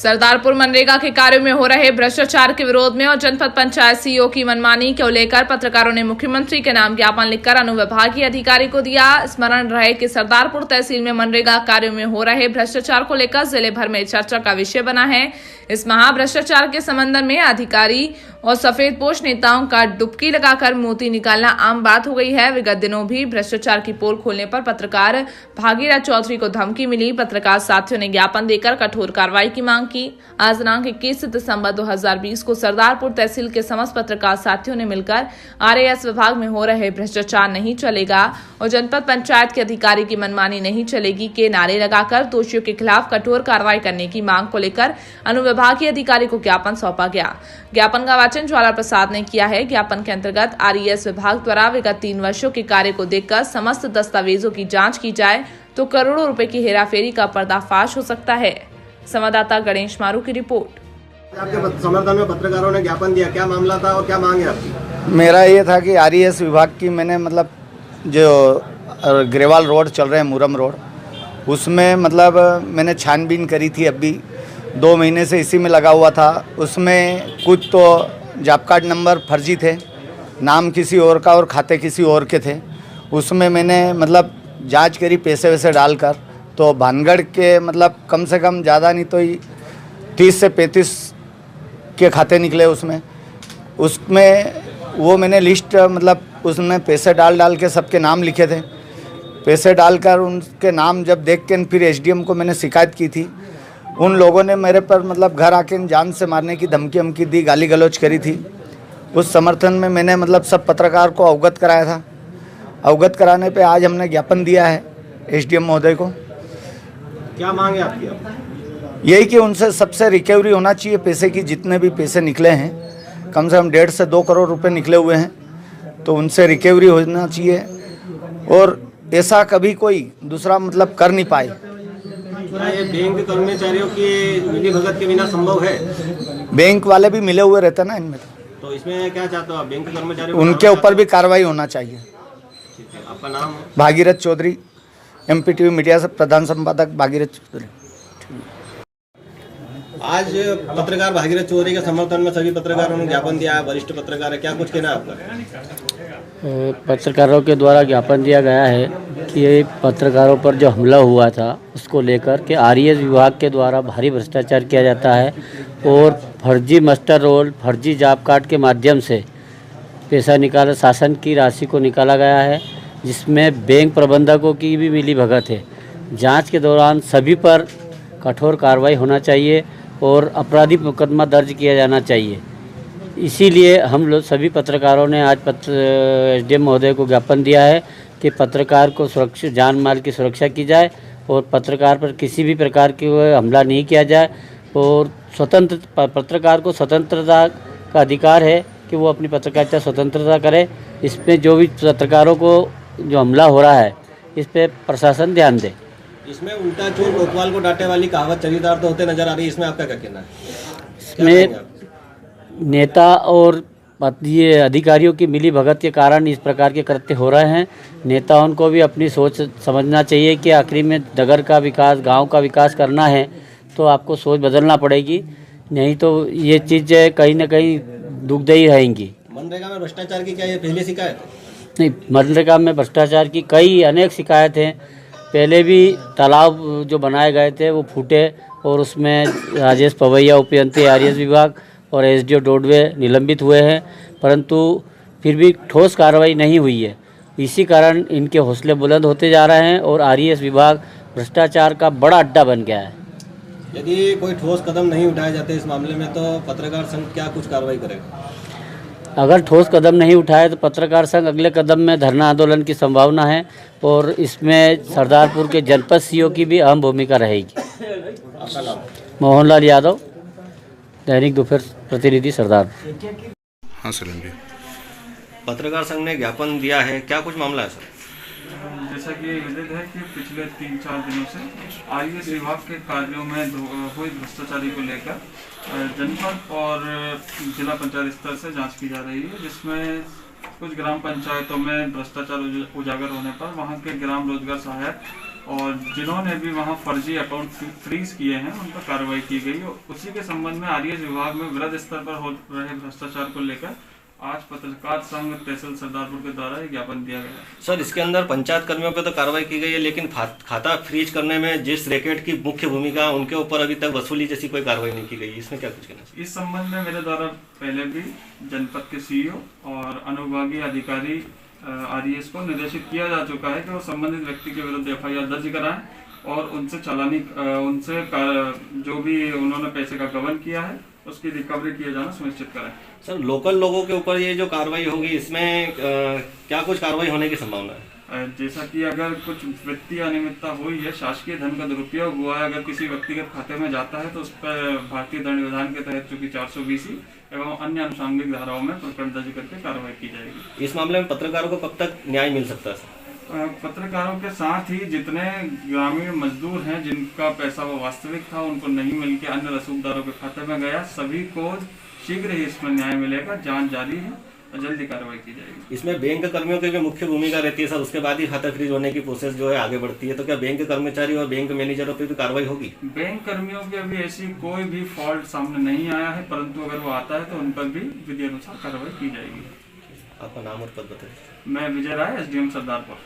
सरदारपुर मनरेगा के कार्यों में हो रहे भ्रष्टाचार के विरोध में और जनपद पंचायत सीईओ की मनमानी को लेकर पत्रकारों ने मुख्यमंत्री के नाम ज्ञापन लिखकर अनुविभागीय अधिकारी को दिया। स्मरण रहे कि सरदारपुर तहसील में मनरेगा कार्यों में हो रहे भ्रष्टाचार को लेकर जिले भर में चर्चा का विषय बना है। इस महाभ्रष्टाचार के संबंध में अधिकारी और सफेदपोश नेताओं का डुबकी लगाकर मोती निकालना आम बात हो गई है। विगत दिनों भी भ्रष्टाचार की पोल खोलने पर पत्रकार भागीरथ चौधरी को धमकी मिली। पत्रकार साथियों ने ज्ञापन देकर कठोर कार्रवाई की मांग की। आज दिनांक 21 दिसंबर 2020 को सरदारपुर तहसील के समस्त पत्रकार साथियों ने मिलकर आरएएस विभाग में हो रहे भ्रष्टाचार नहीं चलेगा और जनपद पंचायत के अधिकारी की मनमानी नहीं चलेगी के नारे लगाकर दोषियों के खिलाफ कठोर कार्रवाई करने की मांग को लेकर अनुविभागीय अधिकारी को ज्ञापन सौंपा गया। ज्ञापन का वाचन ज्वाला प्रसाद ने किया है। ज्ञापन के अंतर्गत आरएएस विभाग द्वारा विगत 3 वर्षों के कार्य को देखकर समस्त दस्तावेजों की जांच की जाए तो करोड़ों रुपए की हेराफेरी का पर्दाफाश हो सकता है। संवाददाता गणेश मारू की रिपोर्ट। आपके समर्थन में पत्रकारों ने ज्ञापन दिया, क्या मामला था और क्या मांग है आपकी? मेरा ये था कि आरएएस विभाग की मैंने मतलब जो ग्रेवाल रोड चल रहे हैं मुरम रोड, उसमें मतलब मैंने छानबीन करी थी। अभी 2 महीने से इसी में लगा हुआ था। उसमें कुछ तो जॉब कार्ड नंबर फर्जी थे, नाम किसी और का और खाते किसी और के थे। उसमें मैंने मतलब जांच करी पैसे वैसे डालकर, तो भानगढ़ के मतलब कम से कम ज़्यादा नहीं तो 30 से 35 के खाते निकले उसमें वो मैंने लिस्ट मतलब उसमें पैसे डाल के सबके नाम लिखे थे। पैसे डालकर उनके नाम जब देख के फिर एसडीएम को मैंने शिकायत की थी। उन लोगों ने मेरे पर मतलब घर आके जान से मारने की धमकी दी, गाली गलौज करी थी। उस समर्थन में मैंने मतलब सब पत्रकार को अवगत कराया था। अवगत कराने पे आज हमने ज्ञापन दिया है एसडीएम महोदय को। क्या मांग है आपकी? यही कि उनसे सबसे रिकवरी होना चाहिए पैसे की। जितने भी पैसे निकले हैं, कम से कम 1.5 से 2 करोड़ रुपए निकले हुए हैं, तो उनसे रिकवरी होना चाहिए और ऐसा कभी कोई दूसरा मतलब कर नहीं पाए। ये बैंक कर्मचारियों की मिली भगत के बिना संभव है? बैंक वाले भी मिले हुए रहते हैं ना इनमें। तो इसमें क्या चाहते हो आप? बैंक कर्मचारियों उनके ऊपर भी कार्रवाई होना चाहिए। आपका नाम? भागीरथ चौधरी, एमपीटीवी मीडिया से प्रधान संपादक भागीरथ चौधरी। आज पत्रकार भागीरथ चौधरी के समर्थन में सभी पत्रकारों ने ज्ञापन दिया है। वरिष्ठ पत्रकार है, क्या कुछ कहना है आपका? पत्रकारों के द्वारा ज्ञापन दिया गया है कि ये पत्रकारों पर जो हमला हुआ था उसको लेकर के आरएएस विभाग के द्वारा भारी भ्रष्टाचार किया जाता है और फर्जी मास्टर रोल, फर्जी जॉब कार्ड के माध्यम से पैसा निकाला, शासन की राशि को निकाला गया है, जिसमें बैंक प्रबंधकों की भी मिली भगत है। जांच के दौरान सभी पर कठोर कार्रवाई होना चाहिए और आपराधिक मुकदमा दर्ज किया जाना चाहिए। इसीलिए हम लोग सभी पत्रकारों ने आज एसडीएम महोदय को ज्ञापन दिया है कि पत्रकार को सुरक्षा, जान माल की सुरक्षा की जाए और पत्रकार पर किसी भी प्रकार की हमला नहीं किया जाए और पत्रकार को स्वतंत्रता का अधिकार है कि वो अपनी पत्रकारिता स्वतंत्रता करे। इसमें जो भी पत्रकारों को जो हमला हो रहा है इस पर प्रशासन ध्यान दे। इसमें उल्टा चोर कोतवाल को डांटे वाली कहावत चरितार्थ होते नजर आ रही है, इसमें आपका क्या कहना है? इसमें नेता और ये अधिकारियों की मिली भगत के कारण इस प्रकार के कृत्य हो रहे हैं। नेताओं को भी अपनी सोच समझना चाहिए कि आखिरी में नगर का विकास, गांव का विकास करना है तो आपको सोच बदलना पड़ेगी, नहीं तो ये चीज़ें कहीं ना कहीं दुखदायी रहेंगी। मनरेगा में भ्रष्टाचार की क्या ये पहली शिकायत है? नहीं, मनरेगा में भ्रष्टाचार की कई अनेक शिकायत हैं। पहले भी तालाब जो बनाए गए थे वो फूटे और उसमें राजेश पवैया उपयंत्री आरएएस विभाग और एसडीओ डोडवे निलंबित हुए हैं, परंतु फिर भी ठोस कार्रवाई नहीं हुई है। इसी कारण इनके हौसले बुलंद होते जा रहे हैं और आरएएस विभाग भ्रष्टाचार का बड़ा अड्डा बन गया है। यदि कोई ठोस कदम नहीं उठाए जाते इस मामले में तो पत्रकार संघ क्या कुछ कार्रवाई करेगा? अगर ठोस कदम नहीं उठाए तो पत्रकार संघ अगले कदम में धरना आंदोलन की संभावना है और इसमें सरदारपुर के जनपद सीईओ की भी अहम भूमिका रहेगी। आपका नाम? मोहनलाल यादव, दैनिक दोपहर प्रतिनिधि सरदारपुर। हाँ सलीम जी, पत्रकार संघ ने ज्ञापन दिया है, क्या कुछ मामला है सर? जैसा कि विदित है कि पिछले 3-4 दिनों से आरएएस विभाग के कार्यों में हुई भ्रष्टाचारी को लेकर जनपद और जिला पंचायत स्तर से जांच की जा रही है, जिसमें कुछ ग्राम पंचायतों में भ्रष्टाचार उजागर होने पर वहां के ग्राम रोजगार सहायक और जिन्होंने भी वहां फर्जी अकाउंट फ्रीज किए हैं उन पर कार्रवाई की गई। उसी के संबंध में आरएएस विभाग में वृहद स्तर पर हो रहे भ्रष्टाचार को लेकर आज पत्रकार संघ तहसील सरदारपुर के द्वारा एक ज्ञापन दिया गया। सर, इसके अंदर पंचायत कर्मियों पे तो कार्रवाई की गई है, लेकिन खाता फ्रीज करने में जिस रैकेट की मुख्य भूमिका उनके ऊपर अभी तक वसूली जैसी कोई कार्रवाई नहीं की गई, इसमें क्या कुछ कहना? इस संबंध में मेरे द्वारा पहले भी जनपद के सीईओ और अनुविभागीय अधिकारी आरएएस को निर्देशित किया जा चुका है कि वो संबंधित व्यक्ति के विरुद्ध एफआईआर दर्ज कराएं और उनसे जो भी उन्होंने पैसे का गबन किया है उसकी रिकवरी किया जाना सुनिश्चित करें। सर, लोकल लोगों के ऊपर ये जो कार्रवाई होगी, इसमें क्या कुछ कार्रवाई होने की संभावना है? जैसा कि अगर कुछ वित्तीय अनियमितता हुई है, शासकीय धन का दुरुपयोग हुआ है, अगर किसी व्यक्तिगत खाते में जाता है तो उस पर भारतीय दंड विधान के तहत चूंकि 420 एवं अन्य अनुषंगिक धाराओं में प्रकरण दर्ज करके कार्रवाई की जाएगी। इस मामले में पत्रकारों को कब तक न्याय मिल सकता है? पत्रकारों के साथ ही जितने ग्रामीण मजदूर हैं जिनका पैसा वो वास्तविक था उनको नहीं मिल के अन्य रसूखदारों के खाते में गया, सभी को शीघ्र ही इसमें न्याय मिलेगा। जांच जारी है और जल्दी कार्रवाई की जाएगी। इसमें बैंक कर्मियों की भी मुख्य भूमिका रहती है सर, उसके बाद ही खाता फ्रीज होने की प्रोसेस जो है आगे बढ़ती है, तो क्या बैंक कर्मचारी और बैंक मैनेजरों पर भी कार्रवाई होगी? बैंक कर्मियों की अभी ऐसी कोई भी फॉल्ट सामने नहीं आया है, परंतु अगर वो आता है तो उन पर भी विधि अनुसार कार्रवाई की जाएगी। आपका नाम और पद बताइए। मैं विजय राय, एसडीएम सरदारपुर।